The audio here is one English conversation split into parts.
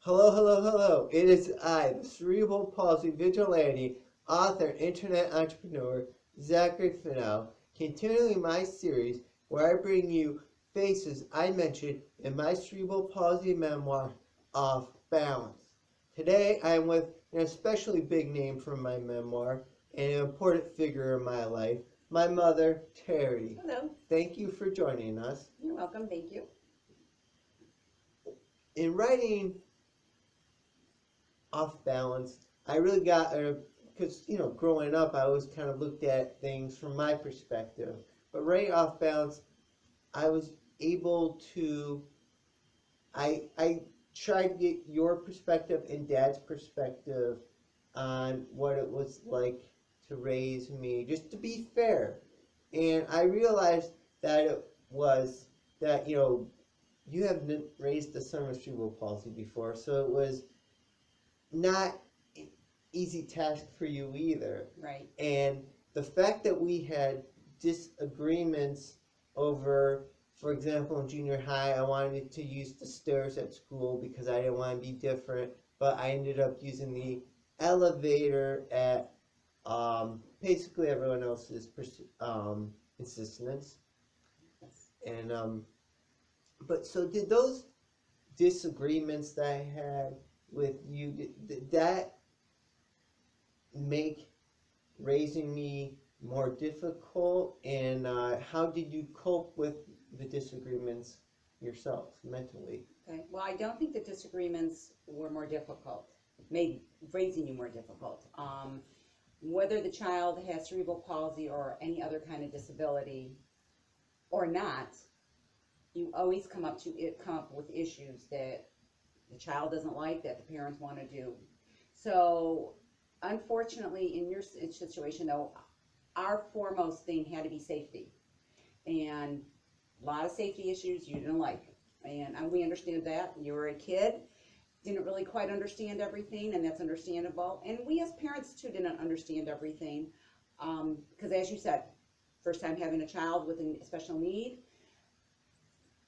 Hello, hello, hello. It is I, the cerebral palsy vigilante, author, internet entrepreneur, Zachary Fennell, continuing my series where I bring you faces I mentioned in my cerebral palsy memoir, Off Balance. Today I am with an especially big name from my memoir and an important figure in my life, my mother, Terry. Hello. Thank you for joining us. You're welcome. Thank you. In writing Off Balance, I really got because growing up I always kind of looked at things from my perspective, but right Off Balance I was able to I tried to get your perspective and Dad's perspective on what it was like to raise me, just to be fair. And I realized that it was that you haven't raised a son with cerebral palsy before, so it was not an easy task for you either. Right. And the fact that we had disagreements over, for example, in junior high, I wanted to use the stairs at school because I didn't want to be different, but I ended up using the elevator at basically everyone else's insistence. Yes. And but so did those disagreements that I had with you, did that make raising me more difficult? And how did you cope with the disagreements yourself mentally? Okay. Well, I don't think the disagreements were more difficult, made raising you more difficult. Whether the child has cerebral palsy or any other kind of disability or not, you always come up with issues that the child doesn't like that the parents want to do. So, unfortunately, in your situation, though, our foremost thing had to be safety, and a lot of safety issues you didn't like, and we understand that. You were a kid, didn't really quite understand everything, and that's understandable. And we as parents too didn't understand everything, because as you said, first time having a child with a special need.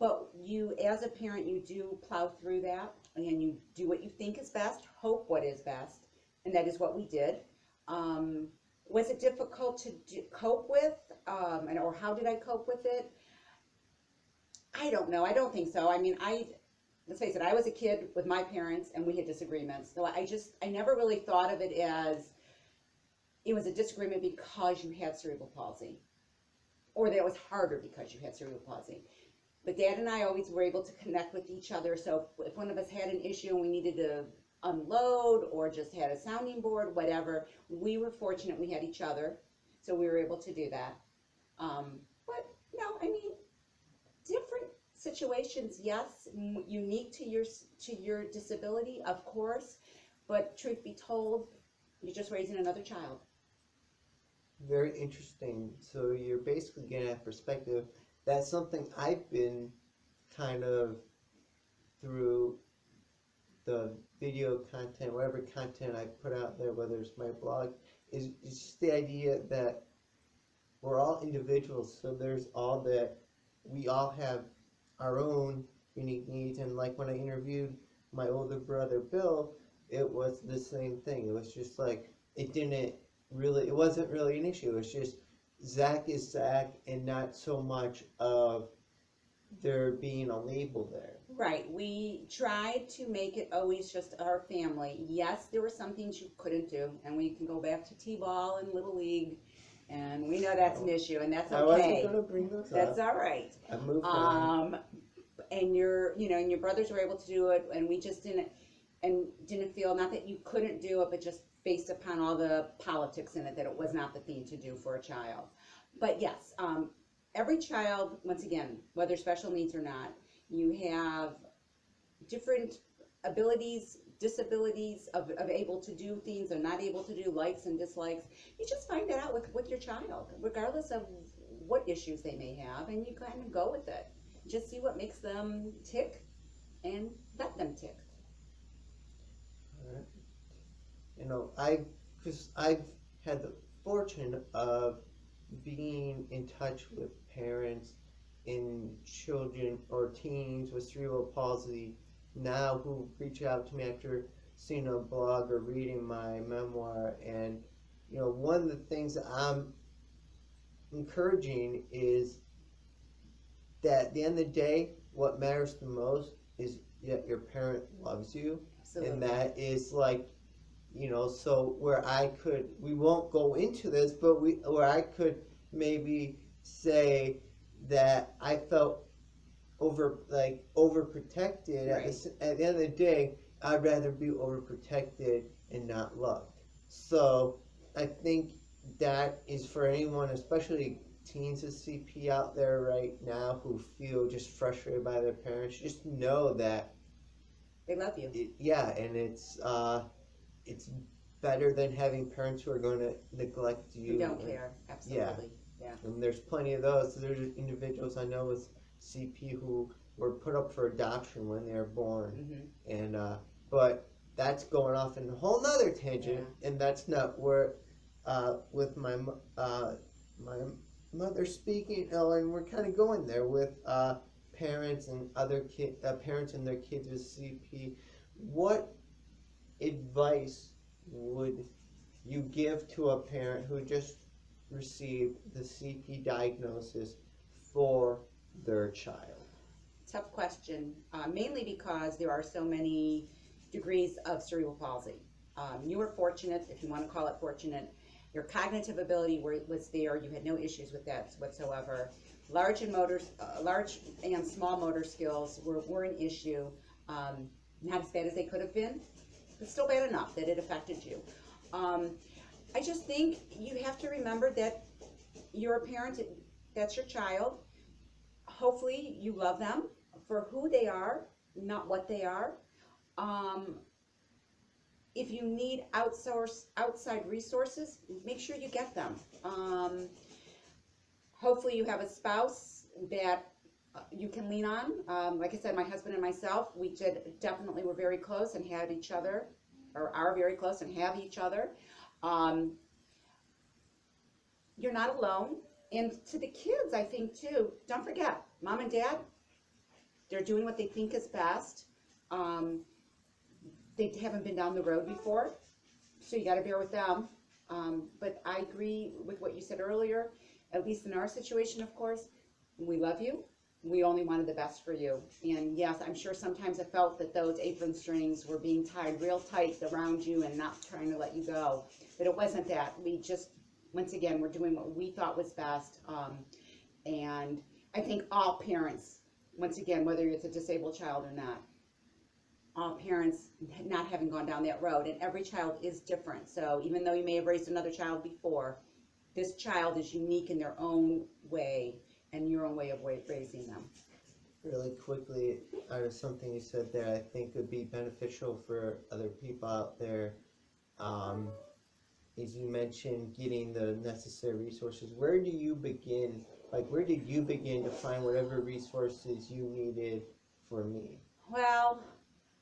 But you, as a parent, you do plow through that, and you do what you think is best, hope what is best, and that is what we did. Um, was it difficult to cope with, or how did I cope with it? I don't know. I don't think so. I mean, let's face it, I was a kid with my parents and we had disagreements. So I never really thought of it as it was a disagreement because you had cerebral palsy or that it was harder because you had cerebral palsy. But Dad and I always were able to connect with each other. So if one of us had an issue and we needed to unload or just had a sounding board, whatever, we were fortunate we had each other. So we were able to do that. But no, I mean, different situations, yes, unique to your disability, of course, but truth be told, you're just raising another child. Very interesting. So you're basically getting that perspective. That's something I've been kind of through the video content, whatever content I put out there, whether it's my blog, is just the idea that we're all individuals. So there's all that we all have our own unique needs. And like when I interviewed my older brother Bill, it was the same thing. It was just like it wasn't really an issue. It's just Zach is Zach, and not so much of there being a label there. Right, we tried to make it always just our family. Yes, there were some things you couldn't do, and we can go back to T-ball and Little League, and we know that's an issue, and that's I wasn't okay. going to bring those That's up. all right. I moved on. And and your brothers were able to do it, and we just didn't feel, not that you couldn't do it, but just based upon all the politics in it, that it was not the thing to do for a child. But yes, every child, once again, whether special needs or not, you have different abilities, disabilities of able to do things or not able to do, likes and dislikes. You just find that out with your child, regardless of what issues they may have, and you kind of go with it. Just see what makes them tick and let them tick. All right. Because I've had the fortune of being in touch with parents in children or teens with cerebral palsy now who reach out to me after seeing a blog or reading my memoir. And one of the things that I'm encouraging is that at the end of the day, what matters the most is that your parent loves you. Absolutely. And that is like, so where we won't go into this, but where I could maybe say that I felt overprotected. Right. At the end of the day, I'd rather be overprotected and not loved. So I think that is for anyone, especially teens of CP out there right now who feel just frustrated by their parents. Just know that They love you. and it's better than having parents who are going to neglect you. You don't care. Absolutely. Yeah. And there's plenty of those. There's individuals I know with CP who were put up for adoption when they were born, and but that's going off in a whole nother tangent, and that's not where with my mother speaking. And we're kind of going there with parents and parents and their kids with CP. What advice would you give to a parent who just received the CP diagnosis for their child? Tough question, mainly because there are so many degrees of cerebral palsy. You were fortunate, if you want to call it fortunate. Your cognitive ability was there. You had no issues with that whatsoever. Large and small motor skills were an issue. Not as bad as they could have been, but still bad enough that it affected you. I just think you have to remember that you're a parent, that's your child. Hopefully you love them for who they are, not what they are. If you need outside resources, make sure you get them. Hopefully you have a spouse that you can lean on. Like I said, my husband and myself, we definitely were very close and had each other, or are very close and have each other. You're not alone. And to the kids, I think too, don't forget, mom and dad, they're doing what they think is best. They haven't been down the road before, so you got to bear with them. But I agree with what you said earlier, at least in our situation, of course, we love you. We only wanted the best for you. And yes, I'm sure sometimes I felt that those apron strings were being tied real tight around you and not trying to let you go. But it wasn't that. We just, once again, we're doing what we thought was best. And I think all parents, once again, whether it's a disabled child or not, all parents not having gone down that road, and every child is different. So even though you may have raised another child before, this child is unique in their own way and your own way of raising them. Really quickly, out of something you said there, I think would be beneficial for other people out there. As you mentioned, getting the necessary resources. Where do you begin? Like, where did you begin to find whatever resources you needed for me? Well,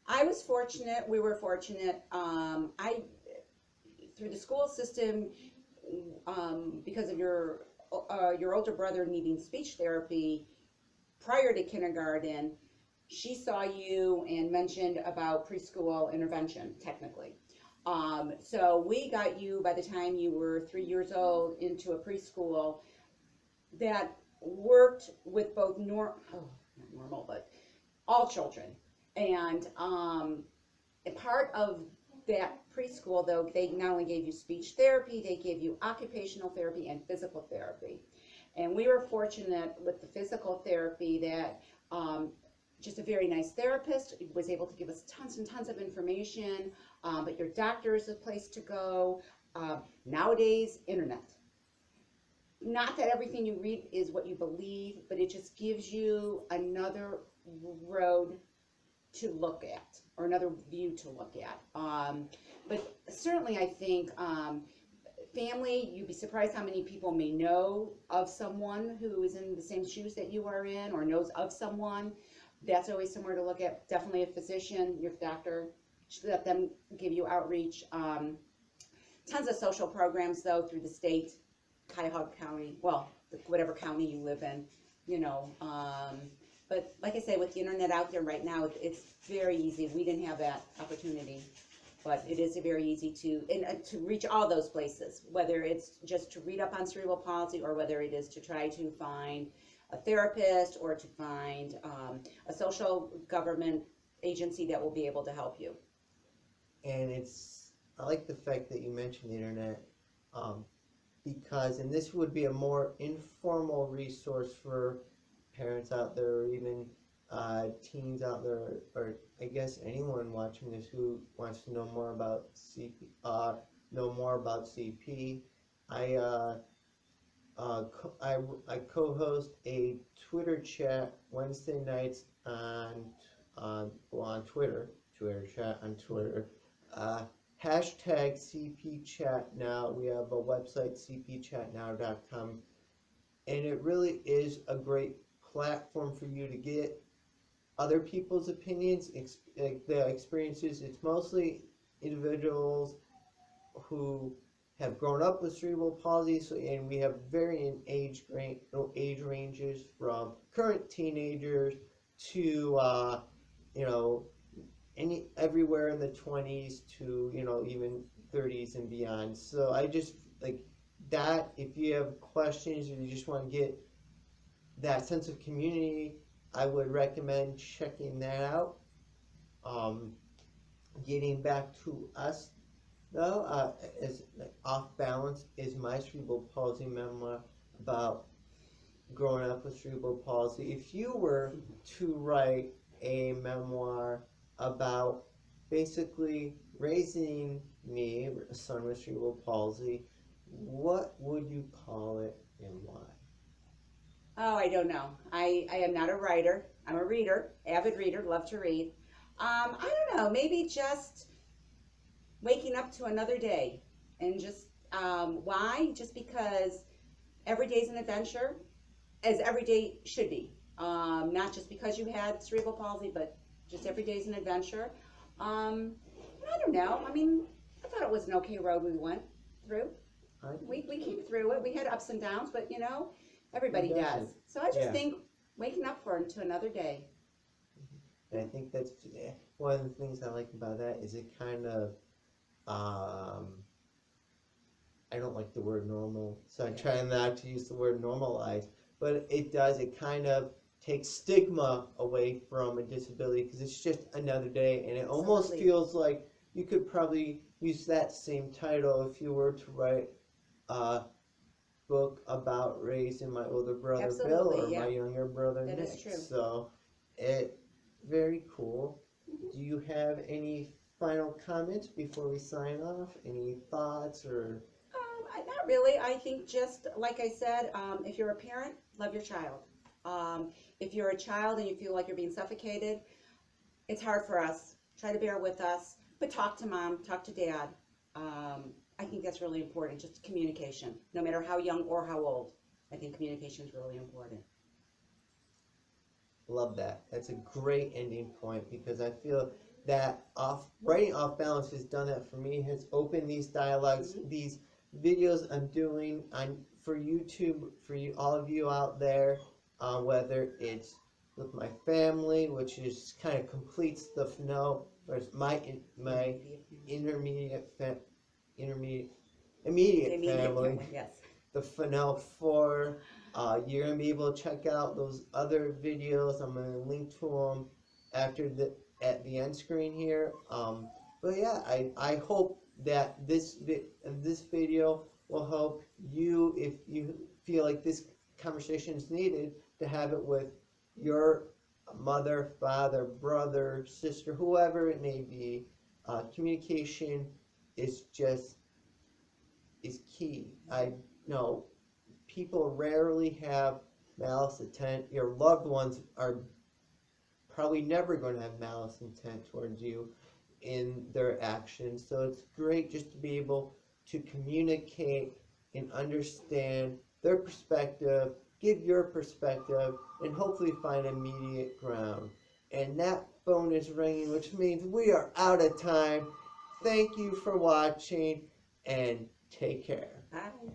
I was fortunate. We were fortunate. Through the school system, because of your older brother needing speech therapy prior to kindergarten, she saw you and mentioned about preschool intervention, technically. So we got you, by the time you were 3 years old, into a preschool that worked with both not normal, but all children. And a part of that preschool, though, they not only gave you speech therapy, they gave you occupational therapy and physical therapy. And we were fortunate with the physical therapy that just a very nice therapist was able to give us tons and tons of information, but your doctor is a place to go. Nowadays, internet. Not that everything you read is what you believe, but it just gives you another road to look at, or another view to look at. But certainly I think family, you'd be surprised how many people may know of someone who is in the same shoes that you are in, or knows of someone. That's always somewhere to look at. Definitely a physician, your doctor, let them give you outreach. Tons of social programs, though, through the state, Cuyahoga County, well, whatever county you live in, But like I say, with the internet out there right now, it's very easy. We didn't have that opportunity, but it is very easy to reach all those places, whether it's just to read up on cerebral palsy or whether it is to try to find a therapist or to find a social government agency that will be able to help you. And I like the fact that you mentioned the internet, because, and this would be a more informal resource for parents out there, or even teens out there, or I guess anyone watching this who wants to know more about CP. I co-host a Twitter chat Wednesday nights on Twitter chat on Twitter. Hashtag CP Chat Now. We have a website, cpchatnow.com, and it really is a great platform for you to get other people's opinions, the experiences. It's mostly individuals who have grown up with cerebral palsy, and we have varying age ranges from current teenagers to everywhere in the 20s to even 30s and beyond. So I just like that. If you have questions or you just want to get that sense of community, I would recommend checking that out. Getting back to us though, is Off Balance is my cerebral palsy memoir about growing up with cerebral palsy. If you were to write a memoir about basically raising me, a son with cerebral palsy, what would you call it and why? Oh, I don't know. I am not a writer. I'm a reader, avid reader, love to read. I don't know, maybe just waking up to another day. And just, why? Just because every day's an adventure, as every day should be. Not just because you had cerebral palsy, but just every day's an adventure. And I don't know. I mean, I thought it was an okay road we went through. We came through it. We had ups and downs, but everybody does. So I just think waking up to another day. And I think that's one of the things I like about that is it kind of, I don't like the word normal, so I'm trying not to use the word normalize, but it kind of takes stigma away from a disability because it's just another day, and it almost feels like you could probably use that same title if you were to write a book about raising my older brother Bill or my younger brother Nick. That is true. So very cool. Do you have any final comments before we sign off? Any thoughts or? Not really. I think just like I said, if you're a parent, love your child. If you're a child and you feel like you're being suffocated, it's hard for us. Try to bear with us, but talk to mom, talk to dad. I think that's really important, just communication, no matter how young or how old. I think communication is really important. Love that. That's a great ending point because I feel that writing Off Balance has done that for me, has opened these dialogues, these videos I'm doing for YouTube, for all of you out there, whether it's with my family, which is kind of completes the or my immediate family, yes. the Fennell 4. You're going to be able to check out those other videos. I'm going to link to them at the end screen here. But yeah, I hope that this video will help you if you feel like this conversation is needed to have it with your mother, father, brother, sister, whoever it may be. Communication is key. I know people rarely have malice intent. Your loved ones are probably never going to have malice intent towards you in their actions. So it's great just to be able to communicate and understand their perspective, give your perspective, and hopefully find immediate ground. And that phone is ringing, which means we are out of time. Thank you for watching, and take care. Bye.